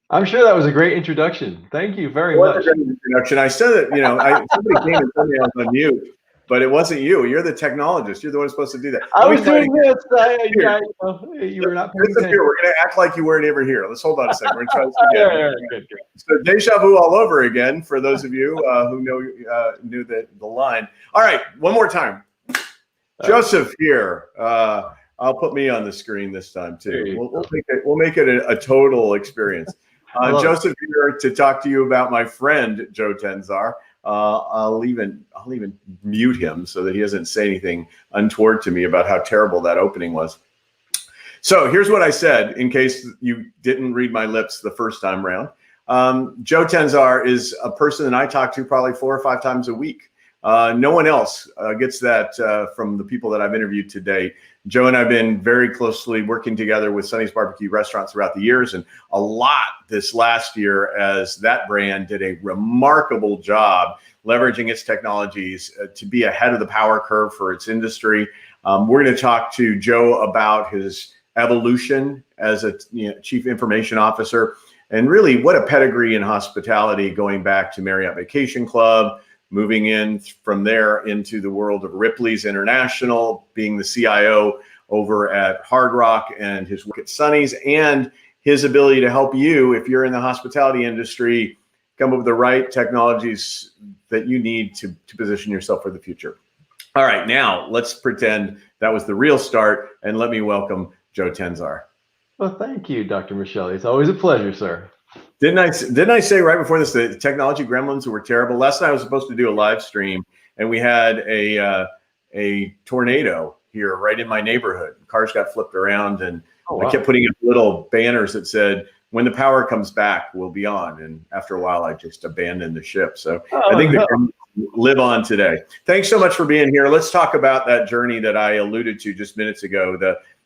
I'm sure that was a great introduction. Thank you very It was a much. great introduction. I said that, somebody came and told me I was on mute, but it wasn't you. You're the technologist. You're the one supposed to do that. I Let me was try it doing again. this. Here, You were not paying disappear. attention. We're going to act like you weren't ever here. Let's hold on a second. We're going to try this All again. right, all right, good, good. So deja vu all over again for those of you who knew the line. All right, one more time. Joseph here. I'll put me on the screen this time too. We'll make it a total experience. Joseph here to talk to you about my friend Joe Tenczar. I'll even mute him so that he doesn't say anything untoward to me about how terrible that opening was. So here's what I said in case you didn't read my lips the first time round. Joe Tenczar is a person that I talk to probably 4 or 5 times a week. No one else gets that from the people that I've interviewed to date. Joe and I have been very closely working together with Sonny's Barbecue restaurants throughout the years, and a lot this last year as that brand did a remarkable job leveraging its technologies to be ahead of the power curve for its industry. We're going to talk to Joe about his evolution as a chief information officer, and really what a pedigree in hospitality, going back to Marriott Vacation Club, moving in from there into the world of Ripley's International, being the CIO over at Hard Rock, and his work at Sonny's, and his ability to help you, if you're in the hospitality industry, come up with the right technologies that you need to position yourself for the future. All right, now let's pretend that was the real start, and let me welcome Joe Tenczar. Well, thank you, Dr. Michele. It's always a pleasure, sir. Didn't I say right before this the technology gremlins were terrible? Last night I was supposed to do a live stream, and we had a tornado here right in my neighborhood. Cars got flipped around, and I kept putting up little banners that said, "When the power comes back, we'll be on." And after a while, I just abandoned the ship. So I think the gremlins live on today. Thanks so much for being here. Let's talk about that journey that I alluded to just minutes ago.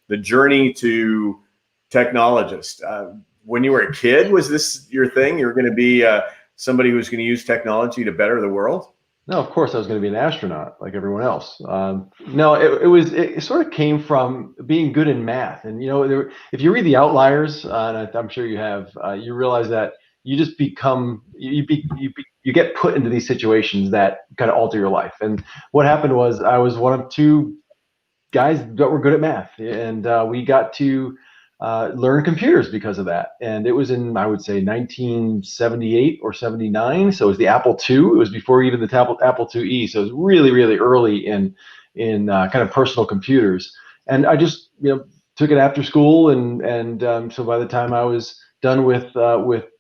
The journey to technologist. When you were a kid, was this your thing? You were going to be somebody who was going to use technology to better the world? No, of course I was going to be an astronaut like everyone else. No, it sort of came from being good in math. And, if you read The Outliers, and I'm sure you have, you realize that you just become, you get put into these situations that kind of alter your life. And what happened was I was one of 2 guys that were good at math, and we got to learn computers because of that. And it was in, I would say, 1978 or 79. So it was the Apple II. It was before even the Apple IIe. So it was really, really early in kind of personal computers. And I just, took it after school. And so by the time I was done with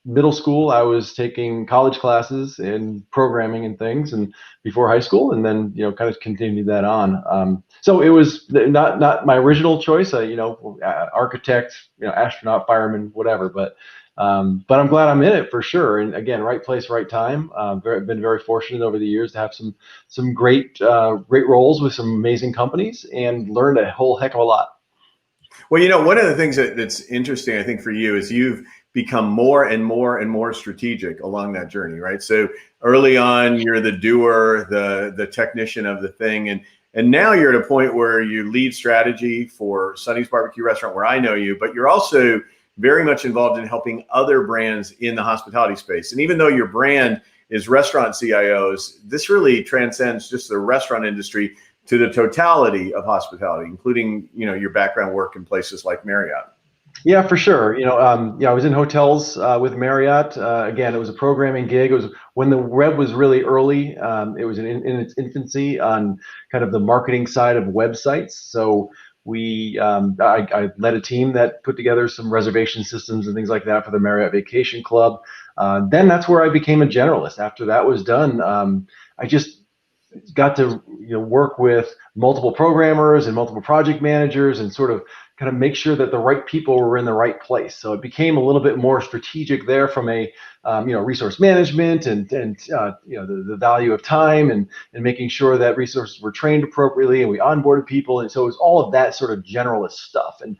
middle school, I was taking college classes in programming and things, and before high school, and then kind of continued that on. So it was not my original choice. Architect, astronaut, fireman, whatever. But I'm glad I'm in it for sure. And again, right place, right time. Been very fortunate over the years to have some great roles with some amazing companies, and learned a whole heck of a lot. Well, one of the things that's interesting, I think, for you is you've become more and more and more strategic along that journey, right? So early on, you're the doer, the technician of the thing, and now you're at a point where you lead strategy for Sonny's Barbecue Restaurant, where I know you, but you're also very much involved in helping other brands in the hospitality space. And even though your brand is Restaurant CIOs, this really transcends just the restaurant industry to the totality of hospitality, including, your background work in places like Marriott. Yeah, for sure. I was in hotels with Marriott. Again, it was a programming gig. It was when the web was really early. It was in its infancy on kind of the marketing side of websites. So I led a team that put together some reservation systems and things like that for the Marriott Vacation Club. Then that's where I became a generalist. After that was done, I just got to work with multiple programmers and multiple project managers, and sort of kind of make sure that the right people were in the right place. So it became a little bit more strategic there from a resource management and the value of time, and making sure that resources were trained appropriately and we onboarded people. And so it was all of that sort of generalist stuff. And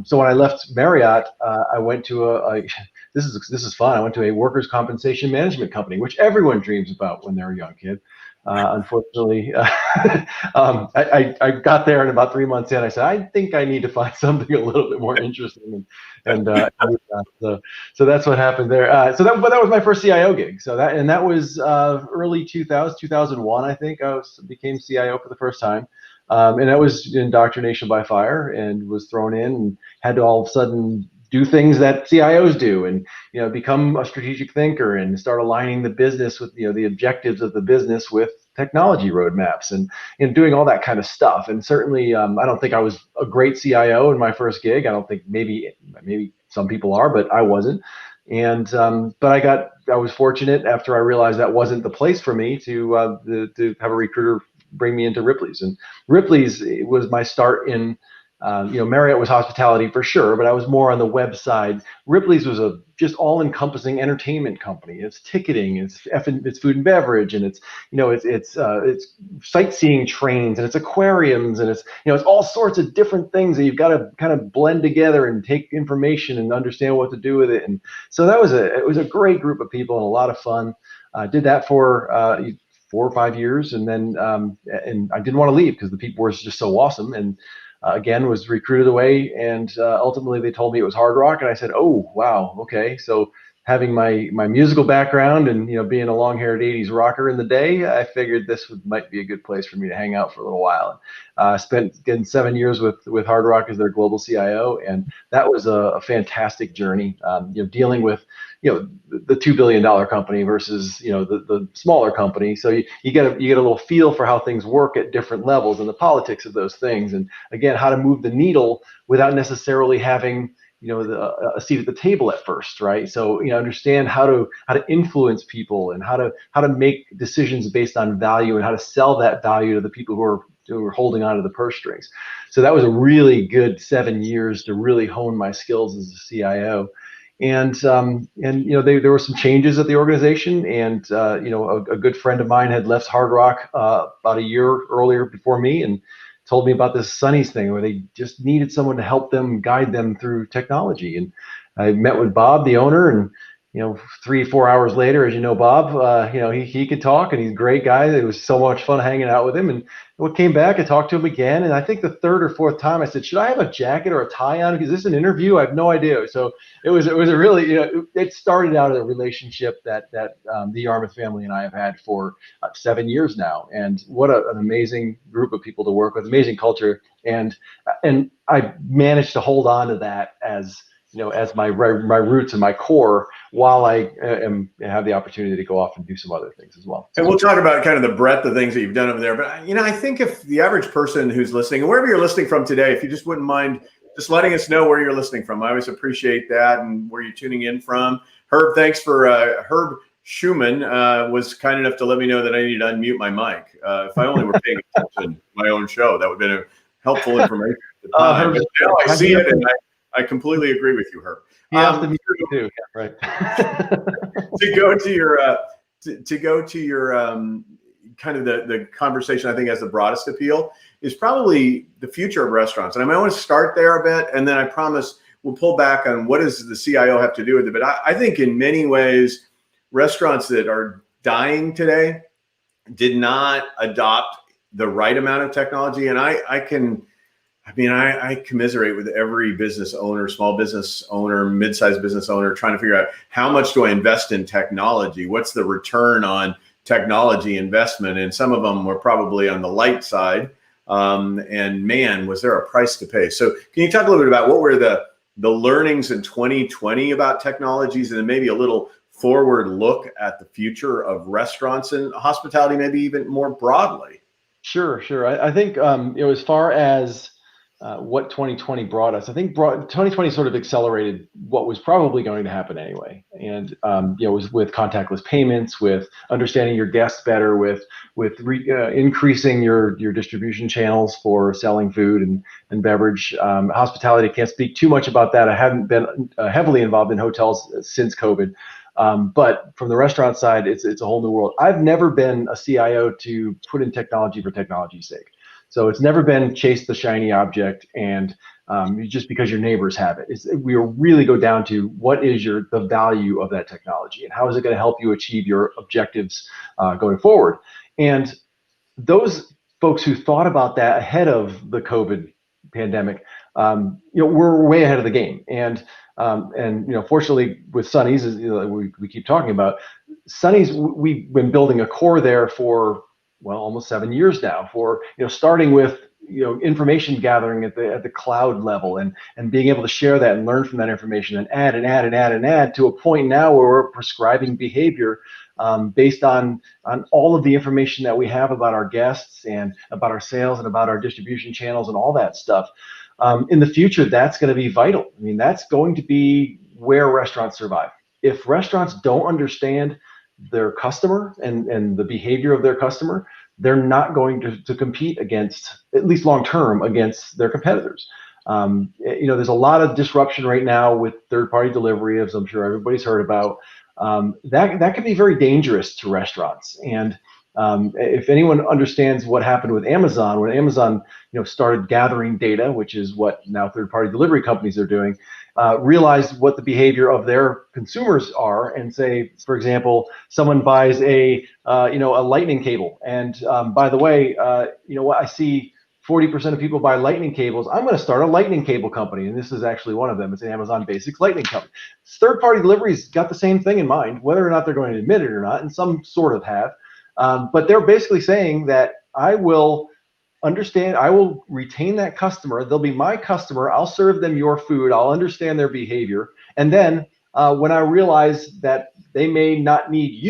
so when I left Marriott, I went to this is fun. I went to a workers' compensation management company, which everyone dreams about when they're a young kid. Unfortunately, I got there, and about 3 months in, I said, I think I need to find something a little bit more interesting, so that's what happened there. But that was my first CIO gig. So that was early 2000, 2001, I think. Became CIO for the first time. And that was indoctrination by fire, and was thrown in and had to all of a sudden do things that CIOs do, and become a strategic thinker and start aligning the business with the objectives of the business with technology roadmaps, and doing all that kind of stuff. And certainly, I don't think I was a great CIO in my first gig. I don't think maybe some people are, but I wasn't. And but I was fortunate after I realized that wasn't the place for me to have a recruiter bring me into Ripley's. And Ripley's was my start in. Marriott was hospitality for sure, but I was more on the web side. Ripley's was a just all-encompassing entertainment company. It's ticketing, it's food and beverage, and it's sightseeing trains, and it's aquariums, and it's all sorts of different things that you've got to kind of blend together and take information and understand what to do with it. And so it was a great group of people and a lot of fun. I did that for 4 or 5 years, and then and I didn't want to leave because the people were just so awesome. And again, was recruited away, and ultimately they told me it was Hard Rock, and I said, "Oh, wow, okay." So having my musical background and being a long-haired '80s rocker in the day, I figured might be a good place for me to hang out for a little while. Spent getting 7 years with Hard Rock as their global CIO, and that was a fantastic journey. Dealing with the $2 billion company versus the smaller company. So you get a little feel for how things work at different levels and the politics of those things, and again, how to move the needle without necessarily having a seat at the table at first, right? So understand how to influence people, and how to make decisions based on value, and how to sell that value to the people who are holding on to the purse strings. So that was a really good 7 years to really hone my skills as a CIO. And there were some changes at the organization, and a good friend of mine had left Hard Rock about a year earlier before me, and told me about this Sonny's thing where they just needed someone to help them, guide them through technology. And I met with Bob, the owner, and 3 or 4 hours later, as Bob, he could talk, and he's a great guy. It was so much fun hanging out with him. And we came back and talked to him again. And I think the 3rd or 4th time I said, should I have a jacket or a tie on? Because this is an interview. I have no idea. So it was a really, it started out as a relationship that the Yarmouth family and I have had for 7 years now. And what an amazing group of people to work with, amazing culture. And I managed to hold on to that as my roots and my core, while I have the opportunity to go off and do some other things as well. And we'll talk about kind of the breadth of things that you've done over there. But I think if the average person who's listening, and wherever you're listening from today, if you just wouldn't mind just letting us know where you're listening from, I always appreciate that, and where you're tuning in from. Herb, thanks for Herb Schumann was kind enough to let me know that I need to unmute my mic. If I only were paying attention to my own show, that would have been a helpful information at the time. But now I see it, and I completely agree with you, Herb. Too. Right. to go to your kind of the conversation I think has the broadest appeal is probably the future of restaurants. And I might want to start there a bit, and then I promise we'll pull back on what does the CIO have to do with it. But I think in many ways, restaurants that are dying today did not adopt the right amount of technology. And I commiserate with every business owner, small business owner, mid-sized business owner, trying to figure out how much do I invest in technology? What's the return on technology investment? And some of them were probably on the light side. And man, was there a price to pay? So can you talk a little bit about what were the learnings in 2020 about technologies, and then maybe a little forward look at the future of restaurants and hospitality, maybe even more broadly? Sure. I think, as far as what 2020 brought us, I think 2020 sort of accelerated what was probably going to happen anyway. And, it was with contactless payments, with understanding your guests better, with increasing your distribution channels for selling food and beverage. Hospitality, can't speak too much about that. I haven't been heavily involved in hotels since COVID. But from the restaurant side, it's a whole new world. I've never been a CIO to put in technology for technology's sake. So it's never been chase the shiny object and just because your neighbors have it. We really go down to what is the value of that technology, and how is it going to help you achieve your objectives going forward. And those folks who thought about that ahead of the COVID pandemic, we're way ahead of the game. And fortunately with Sonny's, we keep talking about Sonny's, we've been building a core there for almost 7 years now. For starting with information gathering at the cloud level, and being able to share that and learn from that information, and add to a point now where we're prescribing behavior based on all of the information that we have about our guests and about our sales and about our distribution channels and all that stuff. In the future, that's going to be vital. I mean, that's going to be where restaurants survive. If restaurants don't understand their customer and the behavior of their customer, they're not going to compete against, at least long term, against their competitors. There's a lot of disruption right now with third-party delivery, as I'm sure everybody's heard about. That can be very dangerous to restaurants. And if anyone understands what happened with Amazon, when Amazon started gathering data, which is what now third-party delivery companies are doing, realize what the behavior of their consumers are, and say, for example, someone buys a lightning cable, and by the way, I see 40% of people buy lightning cables. I'm going to start a lightning cable company, and this is actually one of them. It's an Amazon Basics lightning company. Third-party delivery's got the same thing in mind, whether or not they're going to admit it or not, and some sort of have. But they're basically saying that I will retain that customer. They'll be my customer. I'll serve them your food. I'll understand their behavior. And then when I realize that they may not need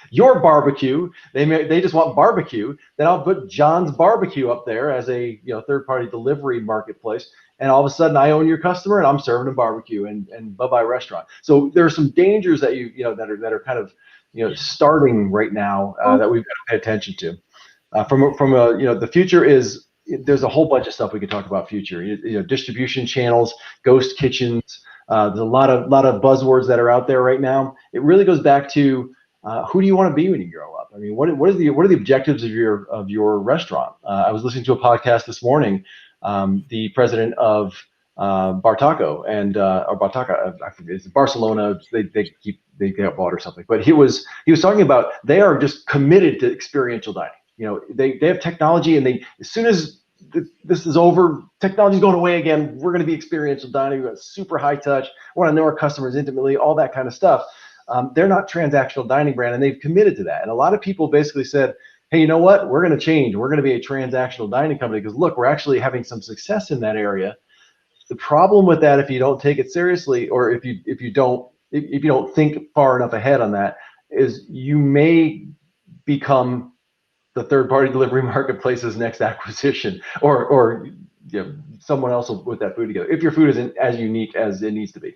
your barbecue, they just want barbecue, then I'll put John's Barbecue up there as a third-party delivery marketplace. And all of a sudden I own your customer and I'm serving them barbecue, and bye-bye restaurant. So there are some dangers that that are kind of starting right now that we've got to pay attention to. The future is, there's a whole bunch of stuff we could talk about future. Distribution channels, ghost kitchens. There's a lot of buzzwords that are out there right now. It really goes back to who do you want to be when you grow up? I mean, what are the objectives of your restaurant? I was listening to a podcast this morning. The president of Bartaco or Bartaca, I forget, it's Barcelona. They got bought or something. But he was talking about they are just committed to experiential dining. They have technology, and as soon as this is over, technology's going away again. We're going to be experiential dining. We've got super high touch. We want to know our customers intimately, all that kind of stuff. They're not transactional dining brand, and they've committed to that. And a lot of people basically said, hey, you know what? We're going to change. We're going to be a transactional dining company because look, we're actually having some success in that area. The problem with that, if you don't take it seriously, or if you don't think far enough ahead on that, is you may become the third-party delivery marketplace's next acquisition, or someone else will put that food together if your food isn't as unique as it needs to be.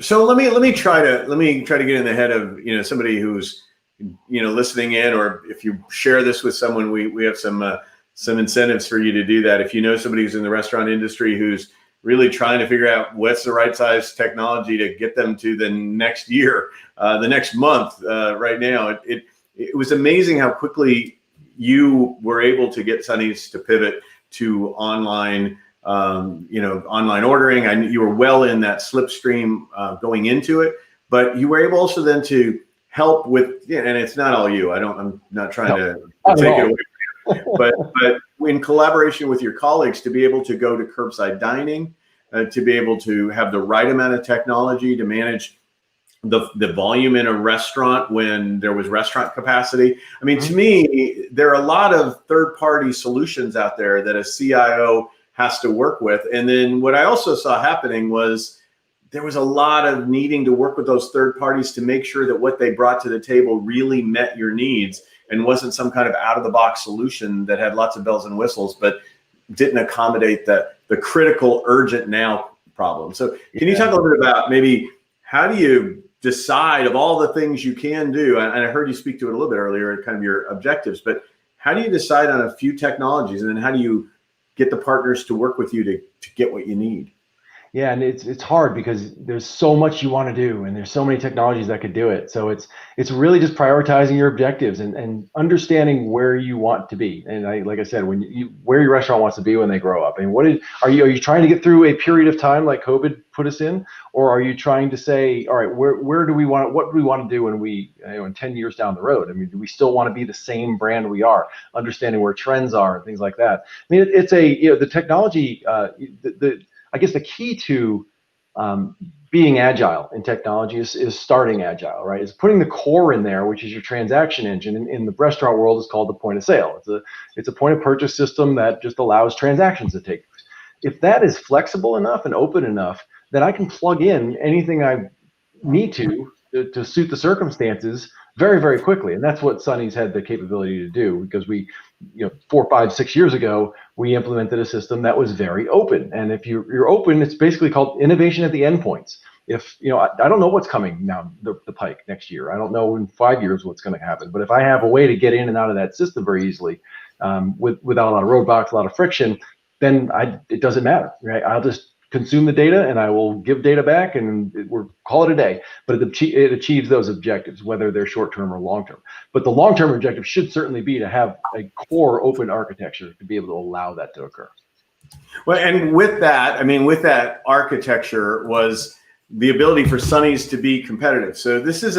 So let me try to get in the head of somebody who's listening in, or if you share this with someone, we have some incentives for you to do that. If you know somebody who's in the restaurant industry who's really trying to figure out what's the right size technology to get them to the next year, the next month, right now, it was amazing how quickly you were able to get Sonny's to pivot to online. Online ordering. I knew you were well in that slipstream going into it, but you were able also then to help with, and it's not all you. I'm not trying to take it away from you, but in collaboration with your colleagues to be able to go to curbside dining, to be able to have the right amount of technology to manage the volume in a restaurant when there was restaurant capacity. I mean, to me, there are a lot of third-party solutions out there that a CIO has to work with. And then what I also saw happening was there was a lot of needing to work with those third parties to make sure that what they brought to the table really met your needs and wasn't some kind of out-of-the-box solution that had lots of bells and whistles, but didn't accommodate the critical urgent now problem. So can you talk a little bit about maybe how do you decide of all the things you can do? And I heard you speak to it a little bit earlier, kind of your objectives, but how do you decide on a few technologies, and then how do you get the partners to work with you to get what you need? Yeah, and it's hard because there's so much you want to do, and there's so many technologies that could do it. So it's really just prioritizing your objectives and understanding where you want to be. And like I said, when where your restaurant wants to be when they grow up. And are you trying to get through a period of time like COVID put us in, or are you trying to say, all right, what do we want to do when in 10 years down the road? I mean, do we still want to be the same brand we are? Understanding where trends are and things like that. I mean, it's the technology, I guess the key to being agile in technology is starting agile, right? Is putting the core in there, which is your transaction engine. In the restaurant world, it's called the point of sale. It's a point of purchase system that just allows transactions to take place. If that is flexible enough and open enough, then I can plug in anything I need to suit the circumstances very, very quickly. And that's what Sonny's had the capability to do, because 4, 5, 6 years ago, we implemented a system that was very open. And if you're open, it's basically called innovation at the endpoints. If I don't know what's coming down the pike next year. I don't know in 5 years what's going to happen. But if I have a way to get in and out of that system very easily, without a lot of roadblocks, a lot of friction, then it doesn't matter, right? I'll just consume the data and I will give data back, and we'll call it a day. But it achieves those objectives, whether they're short-term or long-term. But the long-term objective should certainly be to have a core open architecture to be able to allow that to occur. Well, and with that architecture was the ability for Sonny's to be competitive. So this is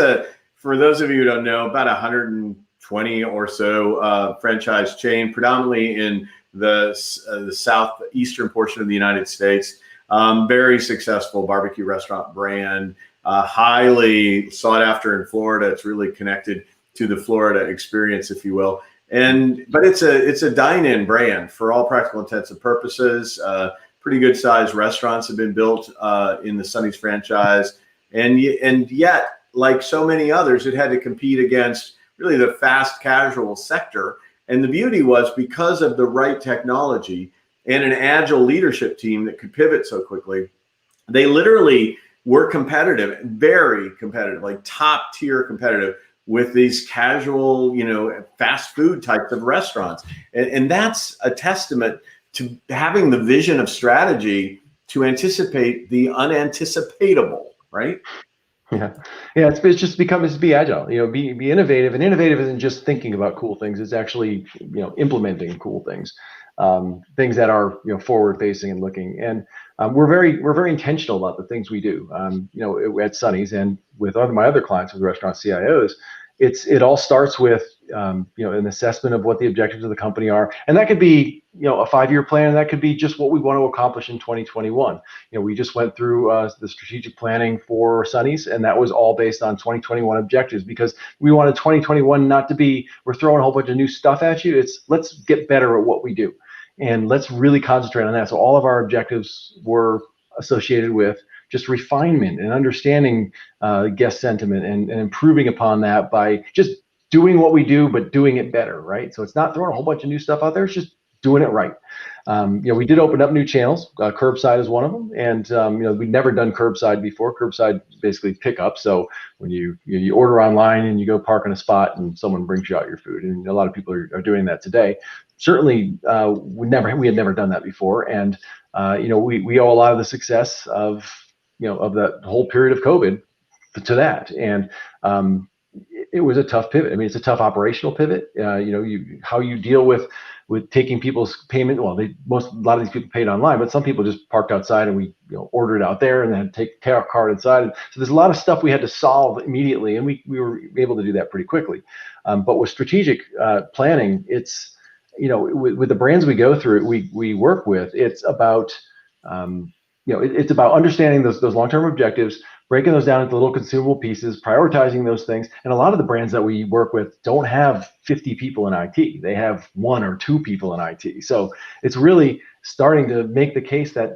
for those of you who don't know, about 120 or so franchise chain, predominantly in the southeastern portion of the United States. Very successful barbecue restaurant brand, highly sought after in Florida. It's really connected to the Florida experience, if you will. But it's a dine-in brand for all practical intents and purposes. Pretty good sized restaurants have been built in the Sonny's franchise, and yet, like so many others, it had to compete against really the fast casual sector. And the beauty was, because of the right technology and an agile leadership team that could pivot so quickly, they literally were competitive, very competitive, like top tier competitive with these casual, fast food types of restaurants. And that's a testament to having the vision of strategy to anticipate the unanticipatable, right? Yeah. It's just be agile, be innovative. And innovative isn't just thinking about cool things. It's actually, implementing cool things, things that are, forward facing and looking. And we're very intentional about the things we do, at Sonny's and with my other clients with Restaurant CIOs. It all starts with, an assessment of what the objectives of the company are. And that could be, a 5-year plan. That could be just what we want to accomplish in 2021. We just went through the strategic planning for Sonny's, and that was all based on 2021 objectives, because we wanted 2021 not to be, we're throwing a whole bunch of new stuff at you. It's let's get better at what we do, and let's really concentrate on that. So all of our objectives were associated with just refinement and understanding guest sentiment and improving upon that by just doing what we do, but doing it better, right? So it's not throwing a whole bunch of new stuff out there. It's just doing it right. We did open up new channels. Curbside is one of them, and we'd never done curbside before. Curbside basically pickup. So when you order online and you go park in a spot and someone brings you out your food, and a lot of people are doing that today. Certainly, we had never done that before, and we owe a lot of the success of that whole period of COVID to that. And it was a tough pivot. I mean, it's a tough operational pivot. How you deal with taking people's payment. Well, a lot of these people paid online, but some people just parked outside and we ordered out there and then take a card inside. So there's a lot of stuff we had to solve immediately, and we were able to do that pretty quickly. But with strategic planning, it's with the brands we go through, we work with, it's about it's about understanding those long-term objectives, breaking those down into little consumable pieces, prioritizing those things. And a lot of the brands that we work with don't have 50 people in IT. They have 1 or 2 people in IT. So it's really starting to make the case that,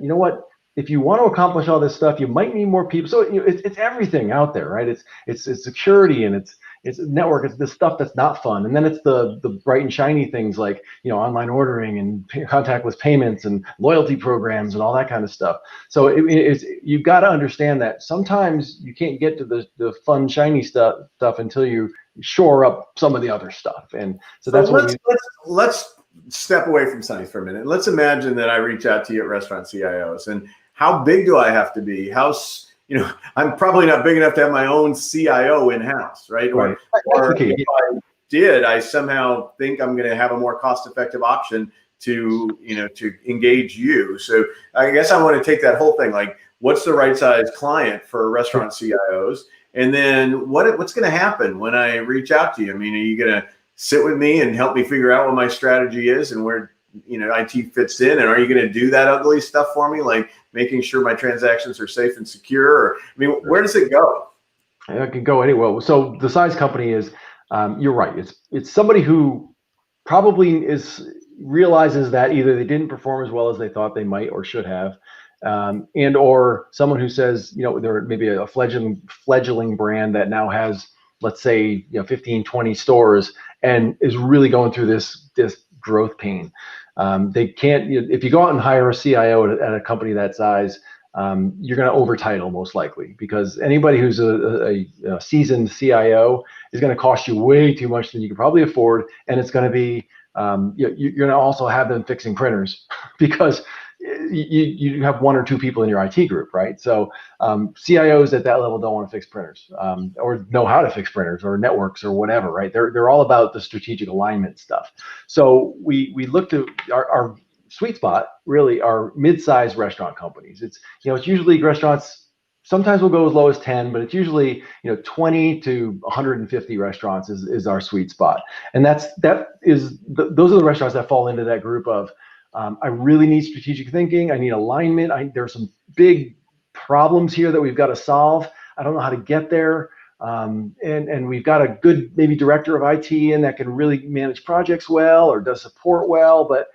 if you want to accomplish all this stuff, you might need more people. So it's everything out there, right? It's security, and it's network. It's the stuff that's not fun, and then it's the bright and shiny things like online ordering and contactless payments and loyalty programs and all that kind of stuff. So you've got to understand that sometimes you can't get to the fun shiny stuff until you shore up some of the other stuff. And so that's let's step away from Sonny's for a minute. Let's imagine that I reach out to you at Restaurant CIOs, and how big do I have to be? I'm probably not big enough to have my own CIO in-house, right? Right. Or if I did, I somehow think I'm going to have a more cost-effective option to engage you. So I guess I want to take that whole thing, like, what's the right size client for restaurant CIOs? And then what's going to happen when I reach out to you? I mean, are you going to sit with me and help me figure out what my strategy is and where IT fits in? And are you going to do that ugly stuff for me, like making sure my transactions are safe and secure? Or, I mean, where does it go? It can go anywhere. So the size company is, you're right. It's somebody who probably realizes that either they didn't perform as well as they thought they might or should have, and or someone who says, they're maybe a fledgling brand that now has, let's say, 15, 20 stores and is really going through this growth pain. They can't, if you go out and hire a CIO at a company that size, you're going to over-title most likely, because anybody who's a seasoned CIO is going to cost you way too much than you could probably afford, and it's going to be you're going to also have them fixing printers because you have one or two people in your IT group, right? So CIOs at that level don't want to fix printers or know how to fix printers or networks or whatever, right? They're all about the strategic alignment stuff. So we looked at our sweet spot really are mid-sized restaurant companies. It's usually restaurants. Sometimes we'll go as low as 10, but it's usually 20 to 150 restaurants is our sweet spot, and those are the restaurants that fall into that group of I really need strategic thinking. I need alignment. There's some big problems here that we've got to solve. I don't know how to get there, and we've got a good maybe director of IT in that can really manage projects well or does support well, but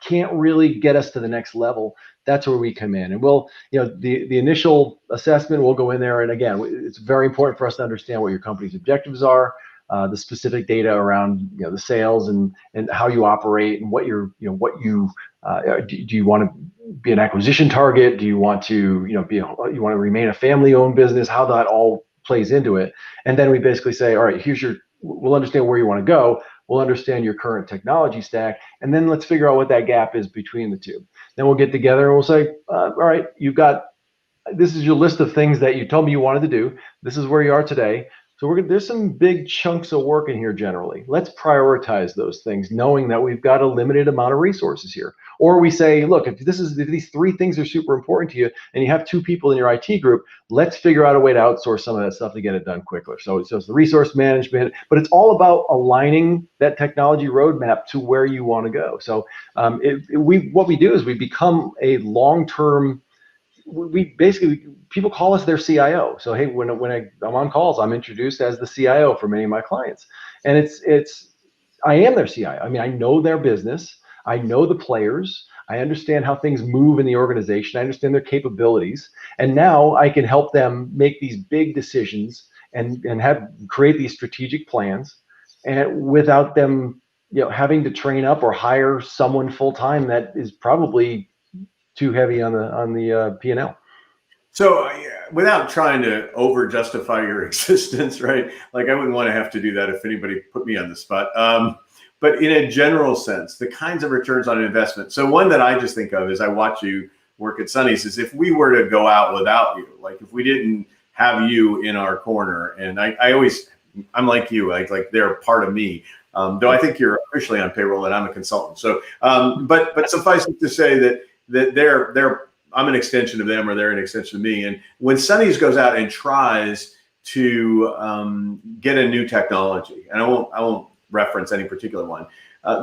can't really get us to the next level. That's where we come in, and we'll, the initial assessment, we'll go in there, and again, it's very important for us to understand what your company's objectives are, the specific data around the sales and how you operate and what do you want to be an acquisition target? Do you want to you want to remain a family-owned business? How that all plays into it, and then we basically say, all right, we'll understand where you want to go. We'll understand your current technology stack, and then let's figure out what that gap is between the two. Then we'll get together and we'll say, all right, this is your list of things that you told me you wanted to do. This is where you are today. So there's some big chunks of work in here generally. Let's prioritize those things, knowing that we've got a limited amount of resources here. Or we say, look, if these three things are super important to you and you have two people in your IT group, let's figure out a way to outsource some of that stuff to get it done quicker. So it's the resource management, but it's all about aligning that technology roadmap to where you want to go. So what we do is we become a long-term, people call us their CIO. So hey, when I'm on calls, I'm introduced as the CIO for many of my clients, and I am their CIO. I mean, I know their business, I know the players, I understand how things move in the organization, I understand their capabilities, and now I can help them make these big decisions and create these strategic plans, and without them having to train up or hire someone full time that is probably too heavy on the P&L. So without trying to over justify your existence, right? Like I wouldn't want to have to do that if anybody put me on the spot. But in a general sense, the kinds of returns on investment. So one that I just think of as I watch you work at Sonny's is if we were to go out without you, like if we didn't have you in our corner, and I'm like you, like they're a part of me. Though I think you're officially on payroll and I'm a consultant. So, but suffice it to say that I'm an extension of them or they're an extension of me. And when Sonny's goes out and tries to get a new technology, and I won't reference any particular one,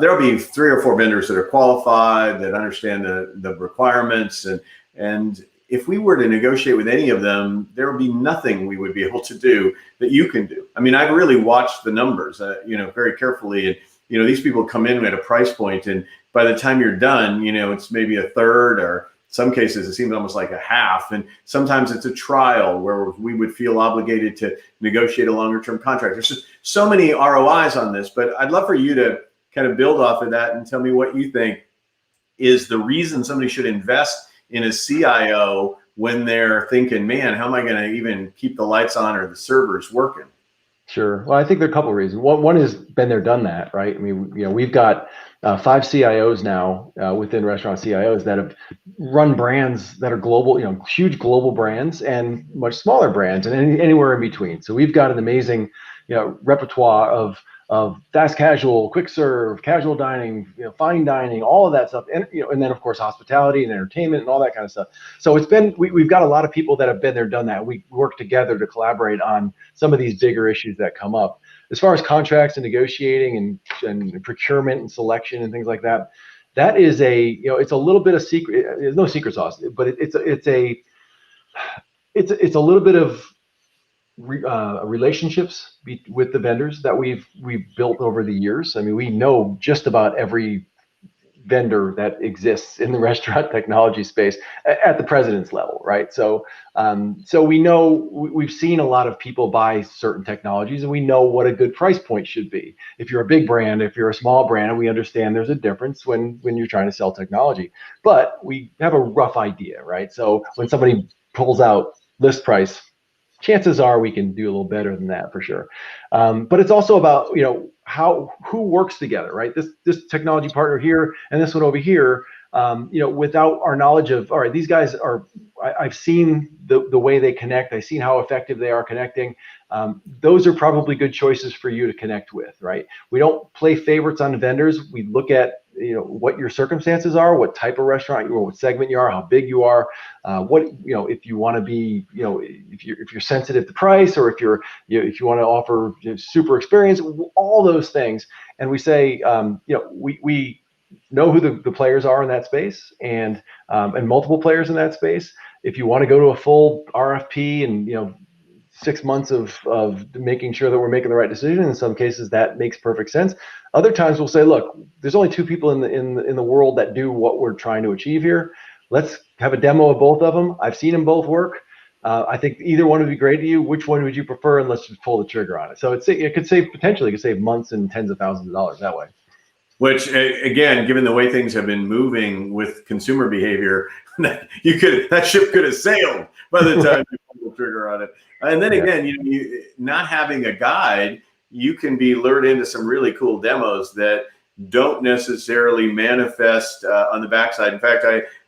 there'll be 3 or 4 vendors that are qualified, that understand the requirements. And if we were to negotiate with any of them, there would be nothing we would be able to do that you can do. I mean, I've really watched the numbers, very carefully. And, these people come in at a price point, and by the time you're done, it's maybe a third, or some cases it seems almost like a half. And sometimes it's a trial where we would feel obligated to negotiate a longer term contract. There's just so many ROIs on this, but I'd love for you to kind of build off of that and tell me what you think is the reason somebody should invest in a CIO when they're thinking, man, how am I going to even keep the lights on or the servers working? Sure. Well, I think there are a couple of reasons. One is been there, done that, right? I mean, we've got 5 CIOs now within Restaurant CIOs that have run brands that are global, huge global brands and much smaller brands and anywhere in between. So we've got an amazing, repertoire of fast casual, quick serve, casual dining, fine dining, all of that stuff, and and then of course hospitality and entertainment and all that kind of stuff. So it's been we've got a lot of people that have been there, done that. We work together to collaborate on some of these bigger issues that come up. As far as contracts and negotiating and procurement and selection and things like that, that is it's a little bit of secret. There's no secret sauce, but it's a little bit of relationships with the vendors that we've built over the years. I mean, we know just about every vendor that exists in the restaurant technology space at the president's level, right? So we know we've seen a lot of people buy certain technologies, and we know what a good price point should be. If you're a big brand, if you're a small brand, and we understand there's a difference when you're trying to sell technology, but we have a rough idea, right? So when somebody pulls out list price, chances are we can do a little better than that for sure. But it's also about who works together, right? This technology partner here and this one over here, without our knowledge of, all right, these guys are, I've seen the way they connect. I've seen how effective they are connecting. Those are probably good choices for you to connect with, right? We don't play favorites on vendors. We look at what your circumstances are, what type of restaurant you are, what segment you are, how big you are, if you want to be, if you're sensitive to price, or if you want to offer super experience, all those things. And we say, we know who the players are in that space, and multiple players in that space. If you want to go to a full RFP and 6 months of making sure that we're making the right decision, in some cases that makes perfect sense. Other times we'll say, look, there's only 2 people in the world that do what we're trying to achieve here. Let's have a demo of both of them. I've seen them both work. I think either one would be great to you. Which one would you prefer? And let's just pull the trigger on it. So it could save months and tens of thousands of dollars that way. Which, again, given the way things have been moving with consumer behavior, that ship could have sailed by the time you pull the trigger on it. And then again, not having a guide, you can be lured into some really cool demos that don't necessarily manifest on the backside. In fact,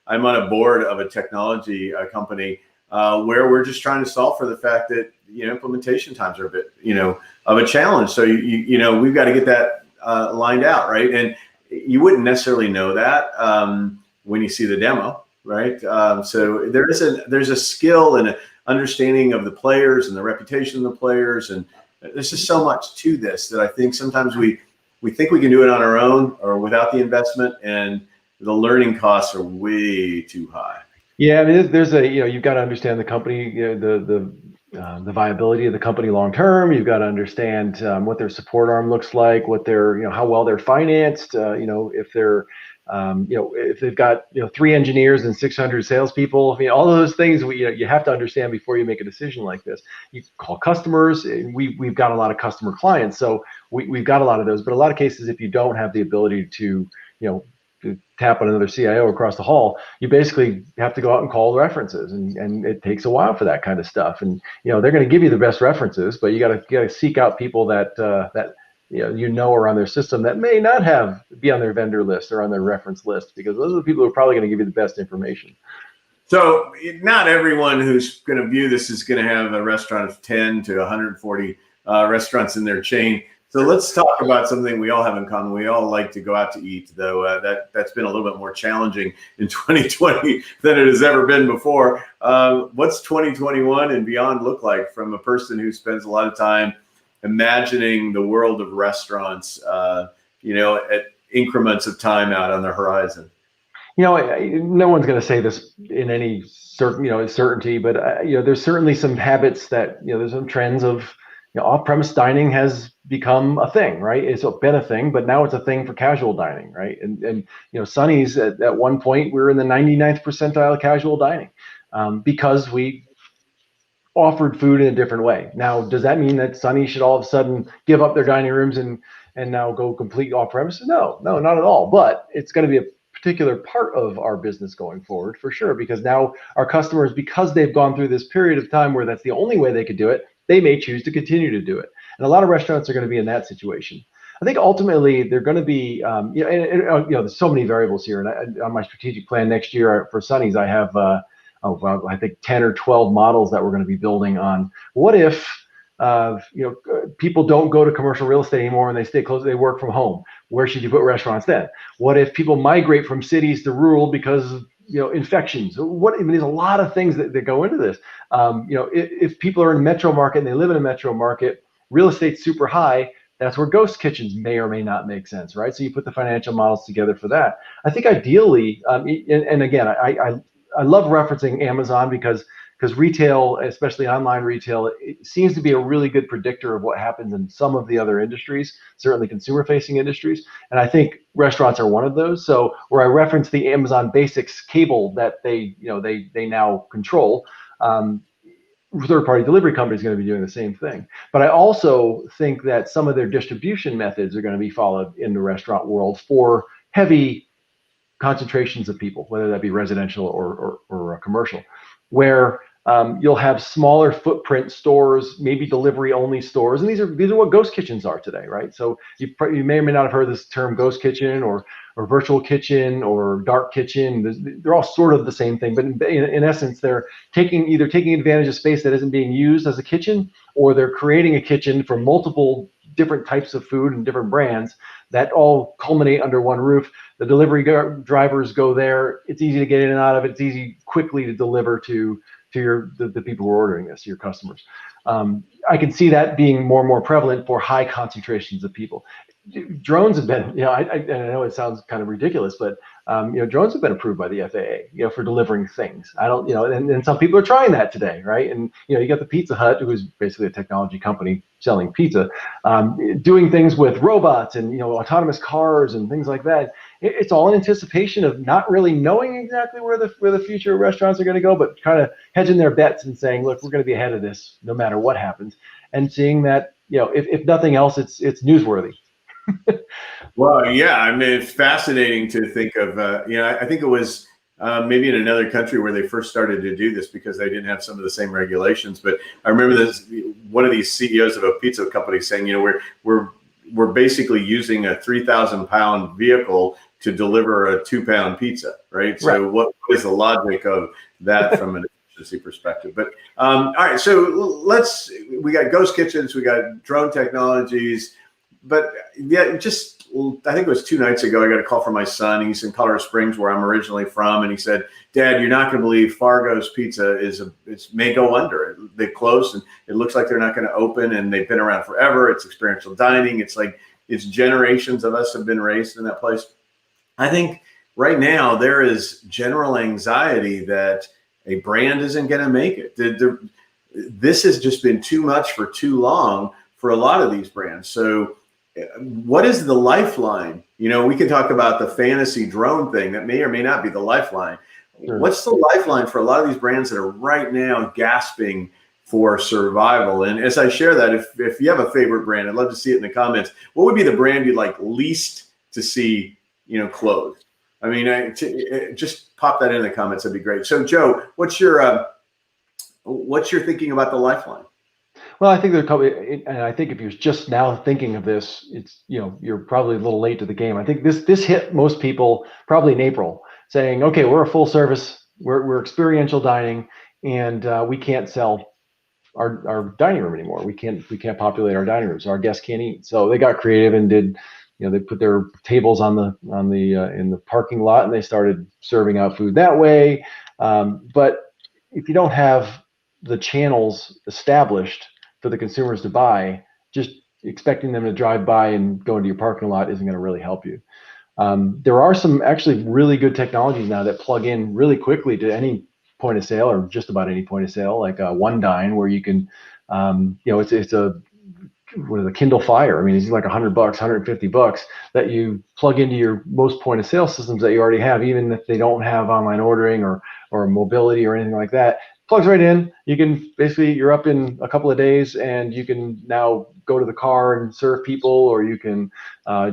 I'm on a board of a technology company where we're just trying to solve for the fact that implementation times are a bit of a challenge. So we've got to get that lined out, right? And you wouldn't necessarily know that when you see the demo, right? So there's a skill and an understanding of the players and the reputation of the players, and there's just so much to this that I think sometimes we think we can do it on our own or without the investment, and the learning costs are way too high. Yeah, I mean, there's you've got to understand the company, the viability of the company long term. You've got to understand what their support arm looks like, what their how well they're financed. If they're if they've got 3 engineers and 600 salespeople. I mean, all of those things you have to understand before you make a decision like this. You call customers. We've got a lot of customer clients, so we've got a lot of those. But a lot of cases, if you don't have the ability to to tap on another CIO across the hall, you basically have to go out and call the references, and it takes a while for that kind of stuff. And they're going to give you the best references, but you got to seek out people that are on their system that may not be on their vendor list or on their reference list, because those are the people who are probably going to give you the best information. So not everyone who's going to view this is going to have a restaurant of 10 to 140 restaurants in their chain. So let's talk about something we all have in common. We all like to go out to eat, though that's been a little bit more challenging in 2020 than it has ever been before. What's 2021 and beyond look like from a person who spends a lot of time imagining the world of restaurants, at increments of time out on the horizon? No one's going to say this in any certainty, but there's certainly some habits that there's some trends of off-premise dining has become a thing, right? It's been a thing, but now it's a thing for casual dining, right? And Sonny's at one point we were in the 99th percentile of casual dining because we offered food in a different way. Now, does that mean that Sonny should all of a sudden give up their dining rooms and now go complete off-premise? No, not at all. But it's going to be a particular part of our business going forward for sure, because now our customers, because they've gone through this period of time where that's the only way they could do it, they may choose to continue to do it. And a lot of restaurants are going to be in that situation. I think ultimately they're going to be, there's so many variables here. And on my strategic plan next year for Sonny's, I have, I think 10 or 12 models that we're going to be building on. What if, people don't go to commercial real estate anymore and they stay close, they work from home? Where should you put restaurants then? What if people migrate from cities to rural because of infections? There's a lot of things that go into this. If people are in a metro market and they live in a metro market, real estate's super high. That's where ghost kitchens may or may not make sense, right? So you put the financial models together for that. I think ideally, and again, I love referencing Amazon because retail, especially online retail, it seems to be a really good predictor of what happens in some of the other industries, certainly consumer-facing industries. And I think restaurants are one of those. So where I reference the Amazon Basics cable that they now control, third-party delivery companies are going to be doing the same thing. But I also think that some of their distribution methods are going to be followed in the restaurant world for heavy concentrations of people, whether that be residential or commercial, where you'll have smaller footprint stores, maybe delivery only stores, and these are what ghost kitchens are today, right? So you may or may not have heard this term ghost kitchen or virtual kitchen or dark kitchen. They're all sort of the same thing, but in essence, they're either taking advantage of space that isn't being used as a kitchen, or they're creating a kitchen for multiple different types of food and different brands that all culminate under one roof. The delivery drivers go there. It's easy to get in and out of it. It's easy quickly to deliver to the people who are ordering this, your customers. I can see that being more and more prevalent for high concentrations of people. Drones have been, I know it sounds kind of ridiculous, but drones have been approved by the FAA, for delivering things. I don't, and some people are trying that today, right? And you got the Pizza Hut, who is basically a technology company selling pizza, doing things with robots and autonomous cars and things like that. It's all in anticipation of not really knowing exactly where the future of restaurants are going to go, but kind of hedging their bets and saying, look, we're going to be ahead of this no matter what happens, and seeing that if nothing else, it's newsworthy. Well, yeah, I mean, it's fascinating to think of, I think it was maybe in another country where they first started to do this because they didn't have some of the same regulations. But I remember one of these CEOs of a pizza company saying, we're basically using a 3,000-pound vehicle to deliver a 2-pound pizza, right? So what is the logic of that from an efficiency perspective? But all right, so we got ghost kitchens, we got drone technologies. But yeah, I think it was 2 nights ago, I got a call from my son. He's in Colorado Springs, where I'm originally from. And he said, Dad, you're not going to believe Fargo's Pizza may go under. They closed and it looks like they're not going to open, and they've been around forever. It's experiential dining. It's generations of us have been raised in that place. I think right now there is general anxiety that a brand isn't going to make it. This has just been too much for too long for a lot of these brands. So what is the lifeline? We can talk about the fantasy drone thing that may or may not be the lifeline. Sure. What's the lifeline for a lot of these brands that are right now gasping for survival? And as I share that, if you have a favorite brand, I'd love to see it in the comments. What would be the brand you'd like least to see, closed? I mean, just pop that in the comments. That'd be great. So Joe, what's your thinking about the lifeline? Well, I think and I think if you're just now thinking of this, it's you're probably a little late to the game. I think this hit most people probably in April, saying, okay, we're a full service, we're experiential dining, and we can't sell our dining room anymore. We can't populate our dining rooms. Our guests can't eat. So they got creative and did, they put their tables in the parking lot, and they started serving out food that way. But if you don't have the channels established for the consumers to buy, just expecting them to drive by and go into your parking lot isn't going to really help you. There are some actually really good technologies now that plug in really quickly to any point of sale, or just about any point of sale, like One Dine, where you can, it's a Kindle Fire. I mean, it's like $100, $150 that you plug into your most point of sale systems that you already have, even if they don't have online ordering or mobility or anything like that. Plugs right in. You can basically, you're up in a couple of days, and you can now go to the car and serve people, or you can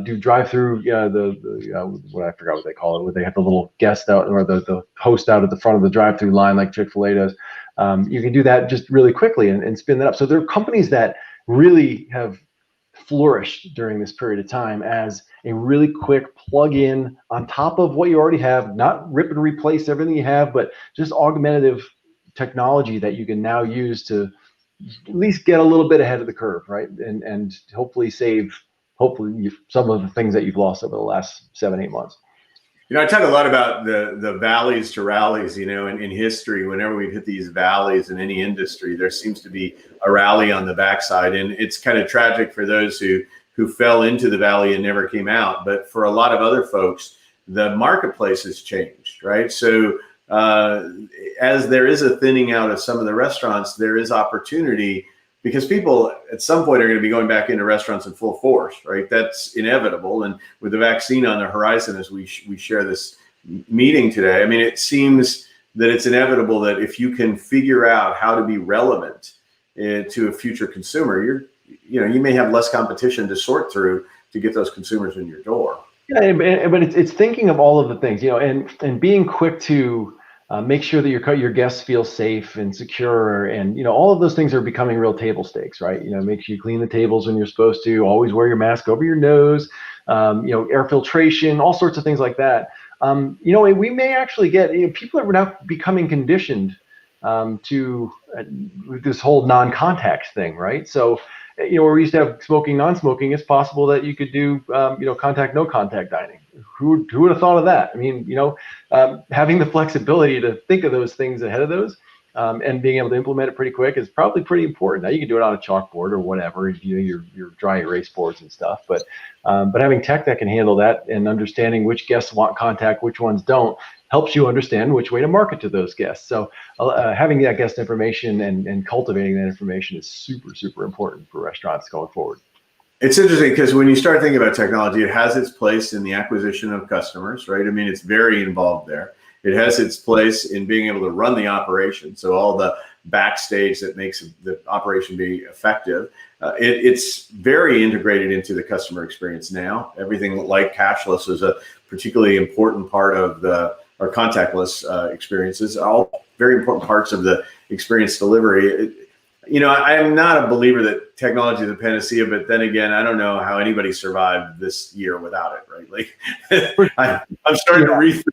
do drive-through. I forgot what they call it, where they have the little guest out, or the host out at the front of the drive-through line, like Chick-fil-A does. You can do that just really quickly and spin that up. So there are companies that really have flourished during this period of time as a really quick plug-in on top of what you already have, not rip and replace everything you have, but just augmentative technology that you can now use to at least get a little bit ahead of the curve, right? And hopefully save some of the things that you've lost over the last 7-8 months. I talk a lot about the valleys to rallies, in history. Whenever we've hit these valleys in any industry, there seems to be a rally on the backside. And it's kind of tragic for those who fell into the valley and never came out. But for a lot of other folks, the marketplace has changed, right? So as there is a thinning out of some of the restaurants, there is opportunity, because people at some point are going to be going back into restaurants in full force, right? That's inevitable. And with the vaccine on the horizon, as we share this meeting today, I mean, it seems that it's inevitable that if you can figure out how to be relevant to a future consumer, you may have less competition to sort through to get those consumers in your door. Yeah, but it's thinking of all of the things, and being quick to make sure that your guests feel safe and secure, and all of those things are becoming real table stakes, right? Make sure you clean the tables when you're supposed to, always wear your mask over your nose, air filtration, all sorts of things like that. We may actually get people are now becoming conditioned to this whole non-contact thing, right? So where we used to have smoking, non-smoking, it's possible that you could do contact, no contact dining. Who would have thought of that? I mean, having the flexibility to think of those things ahead of those and being able to implement it pretty quick is probably pretty important. Now you can do it on a chalkboard or whatever, your dry erase boards and stuff, but having tech that can handle that and understanding which guests want contact, which ones don't, helps you understand which way to market to those guests. So having that guest information and cultivating that information is super, super important for restaurants going forward. It's interesting because when you start thinking about technology, it has its place in the acquisition of customers, right? I mean, it's very involved there. It has its place in being able to run the operation. So all the backstage that makes the operation be effective. It's very integrated into the customer experience now. Everything like cashless is a particularly important part of our contactless experiences, all very important parts of the experience delivery. I am not a believer that technology is a panacea, but then again, I don't know how anybody survived this year without it, right? Like I'm starting to rethink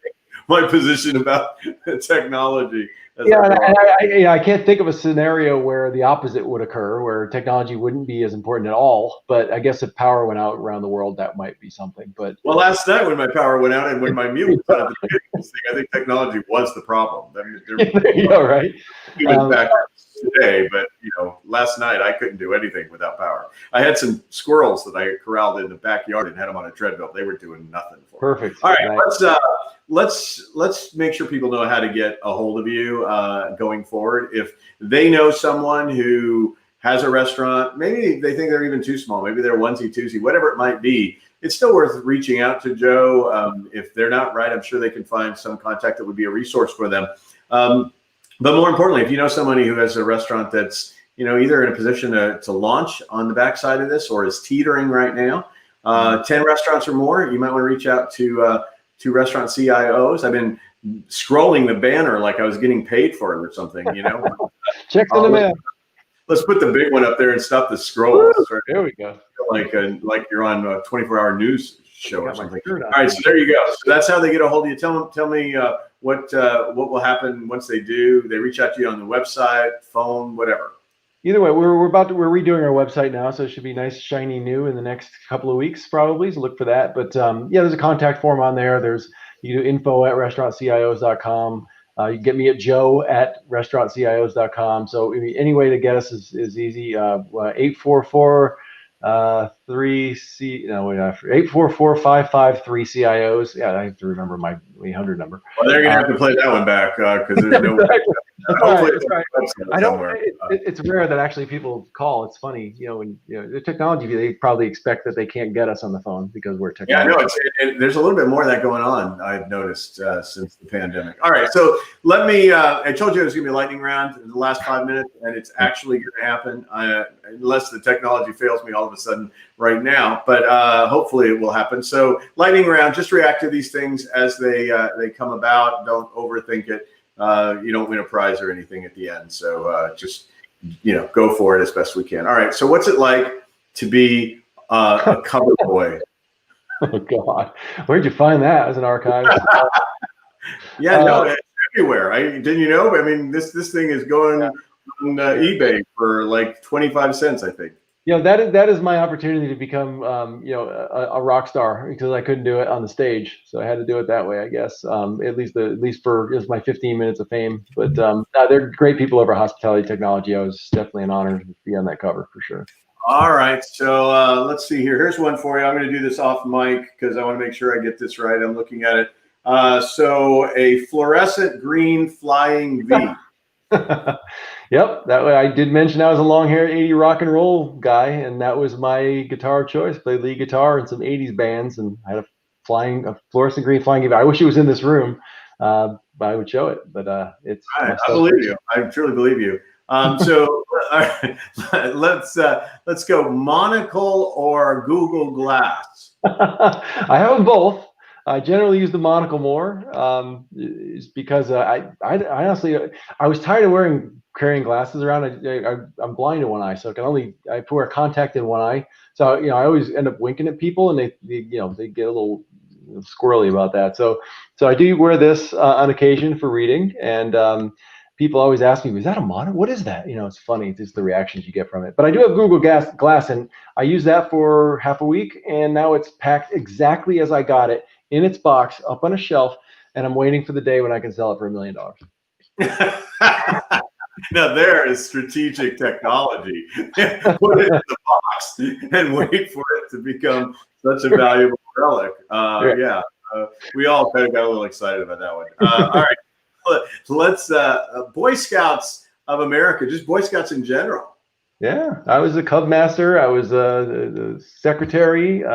my position about technology. I can't think of a scenario where the opposite would occur, where technology wouldn't be as important at all. But I guess if power went out around the world, that might be something. But last night when my power went out and when my meal was out at the beginning, I think technology was the problem. I mean, there you go, right? Today, but last night I couldn't do anything without power. I had some squirrels that I corralled in the backyard and had them on a treadmill. They were doing nothing for me. Perfect. All right, let's make sure people know how to get a hold of you going forward. If they know someone who has a restaurant, maybe they think they're even too small, maybe they're onesie-twosie, whatever it might be, it's still worth reaching out to Joe. If they're not right, I'm sure they can find some contact that would be a resource for them. But more importantly, if you know somebody who has a restaurant that's either in a position to launch on the backside of this or is teetering right now, 10 restaurants or more, you might want to reach out to Restaurant CIOs. I've been scrolling the banner like I was getting paid for it or something. Check in the mail. Let's put the big one up there and stop the scroll. There we go. Like you're on a 24-hour news show or something. All right, so there you go. So that's how they get a hold of you. Tell me what will happen once they do. They reach out to you on the website, phone, whatever. Either way, we're redoing our website now, so it should be nice, shiny new in the next couple of weeks, probably. So look for that. But there's a contact form on there. You do info@restaurantcios.com. You can get me at joe@restaurantcios.com. So any way to get us is easy. 844 844-553 CIOs. Yeah, I have to remember my 800 number. Well, they're gonna have to play that one back because there's no. That's right. I don't. It's rare that actually people call. It's funny, when the technology, they probably expect that they can't get us on the phone because we're technology. Yeah, I know. There's a little bit more of that going on. I've noticed since the pandemic. All right, so let me. I told you it was gonna be a lightning round in the last 5 minutes, and it's actually gonna happen unless the technology fails me all of a sudden right now. But hopefully it will happen. So lightning round. Just react to these things as they come about. Don't overthink it. You don't win a prize or anything at the end. So just, go for it as best we can. All right. So what's it like to be a cover boy. Oh God, where'd you find that as an archive? Yeah, no, it's everywhere. Didn't you know? I mean, this thing is going on eBay for like 25 cents, I think. You know, that is my opportunity to become, you know, a rock star, because I couldn't do it on the stage, so I had to do it that way, I guess. At least for my 15 minutes of fame. But they're great people over at Hospitality Technology. I was definitely an honor to be on that cover for sure. All right, so let's see here. Here's one for you. I'm going to do this off mic because I want to make sure I get this right. I'm looking at it. So a fluorescent green flying V. Yep, that way I did mention I was a long-haired 80 rock and roll guy, and that was my guitar choice. Played lead guitar in some 80s bands, and I had a fluorescent green flying V. I wish it was in this room, but I would show it. But it's. I believe you. I truly believe you. So let's go Monocle or Google Glass. I have them both. I generally use the Monocle more, is because I honestly I was tired of carrying glasses around. I'm blind in one eye, so I wear a contact in one eye. So I always end up winking at people, and they get a little squirrely about that. So I do wear this on occasion for reading, and people always ask me, "Is that a Monocle? What is that?" It's funny, just the reactions you get from it. But I do have Google Glass, and I use that for half a week, and now it's packed exactly as I got it, in its box, up on a shelf, and I'm waiting for the day when I can sell it for $1 million. Now there is strategic technology. Put it in the box and wait for it to become such a valuable relic. We all kind of got a little excited about that one. All right, let's Boy Scouts of America, just Boy Scouts in general. Yeah, I was a Cub Master. I was a secretary.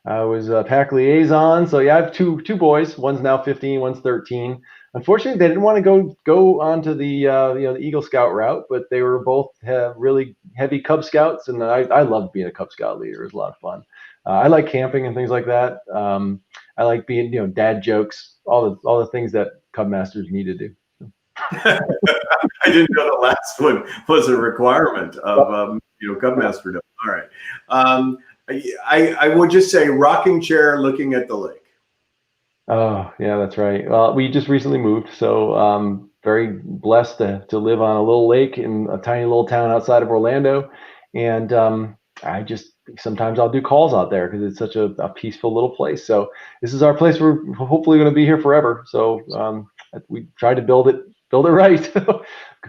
I was a pack liaison. So yeah, I have two boys. One's now 15, one's 13. Unfortunately, they didn't want to go onto the the Eagle Scout route, but they were both really heavy Cub Scouts, and I loved being a Cub Scout leader. It was a lot of fun. I like camping and things like that. I like being dad jokes, all the things that Cub Masters need to do. I didn't know the last one was a requirement of Cub Master. All right. I would just say rocking chair looking at the lake. Oh, yeah, that's right. Well, we just recently moved, so very blessed to live on a little lake in a tiny little town outside of Orlando. And sometimes I'll do calls out there because it's such a peaceful little place. So this is our place. We're hopefully going to be here forever. So we tried to build it right.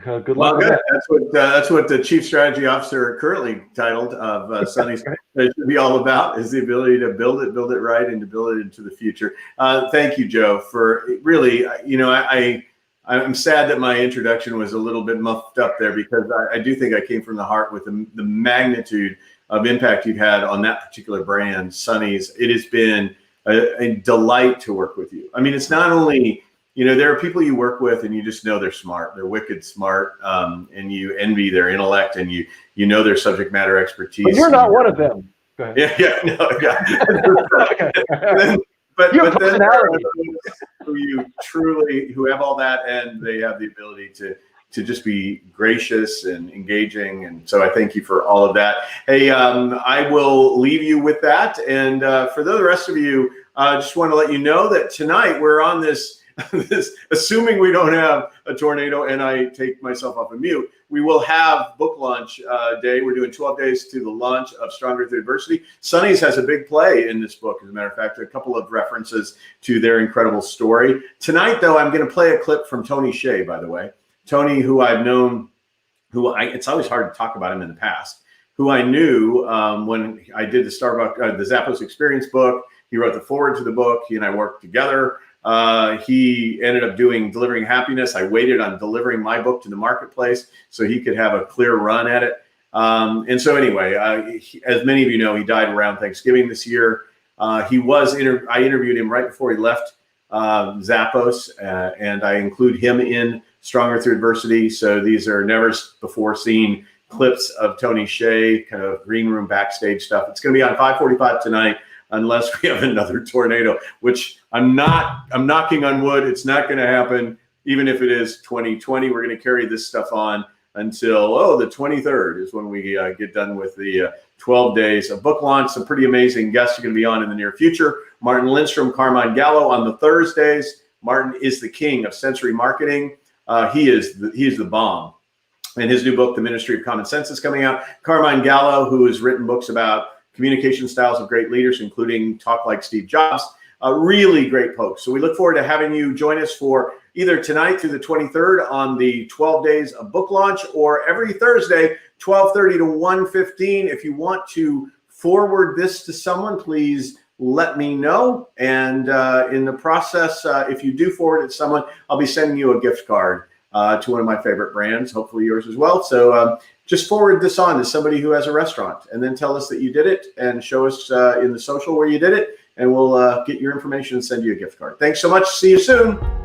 Good luck. Well, good. That's what the Chief Strategy Officer, currently titled of Sonny's, should be all about, is the ability to build it right, and to build it into the future. Thank you, Joe, for really. I'm sad that my introduction was a little bit muffed up there, because I do think I came from the heart with the magnitude of impact you've had on that particular brand, Sonny's. It has been a delight to work with you. I mean, it's not only, there are people you work with and you just know they're smart, they're wicked smart, and you envy their intellect, and you know their subject matter expertise. But you're not one of them. Go ahead. Yeah. But then there are those who have all that, and they have the ability to just be gracious and engaging. And so I thank you for all of that. Hey, I will leave you with that. And for the rest of you, I just want to let you know that tonight we're on this, assuming we don't have a tornado and I take myself off of mute, we will have book launch day. We're doing 12 days to the launch of Stronger Through Adversity. Sonny's has a big play in this book, as a matter of fact, a couple of references to their incredible story. Tonight, though, I'm going to play a clip from Tony Hsieh, by the way. Tony, who I've known, it's always hard to talk about him in the past, who I knew when I did the Zappos Experience book. He wrote the foreword to the book. He and I worked together. He ended up Delivering Happiness. I waited on delivering my book to the marketplace so he could have a clear run at it. And so anyway, as many of you know, he died around Thanksgiving this year. I interviewed him right before he left Zappos, and I include him in Stronger Through Adversity. So these are never before seen clips of Tony Hsieh, kind of green room backstage stuff. It's going to be on 5:45 tonight, unless we have another tornado, which I'm knocking on wood. It's not going to happen. Even if it is 2020, we're going to carry this stuff on until, the 23rd is when we get done with the 12 days of book launch. Some pretty amazing guests are going to be on in the near future. Martin Lindstrom, Carmine Gallo on the Thursdays. Martin is the king of sensory marketing. He is the bomb. And his new book, The Ministry of Common Sense, is coming out. Carmine Gallo, who has written books about communication styles of great leaders, including Talk Like Steve Jobs. Really great folks. So we look forward to having you join us for either tonight through the 23rd on the 12 days of book launch, or every Thursday, 12:30 to 1:15. If you want to forward this to someone, please let me know. And in the process, if you do forward it to someone, I'll be sending you a gift card to one of my favorite brands, hopefully yours as well. So just forward this on to somebody who has a restaurant, and then tell us that you did it, and show us in the social where you did it, and we'll get your information and send you a gift card. Thanks so much. See you soon.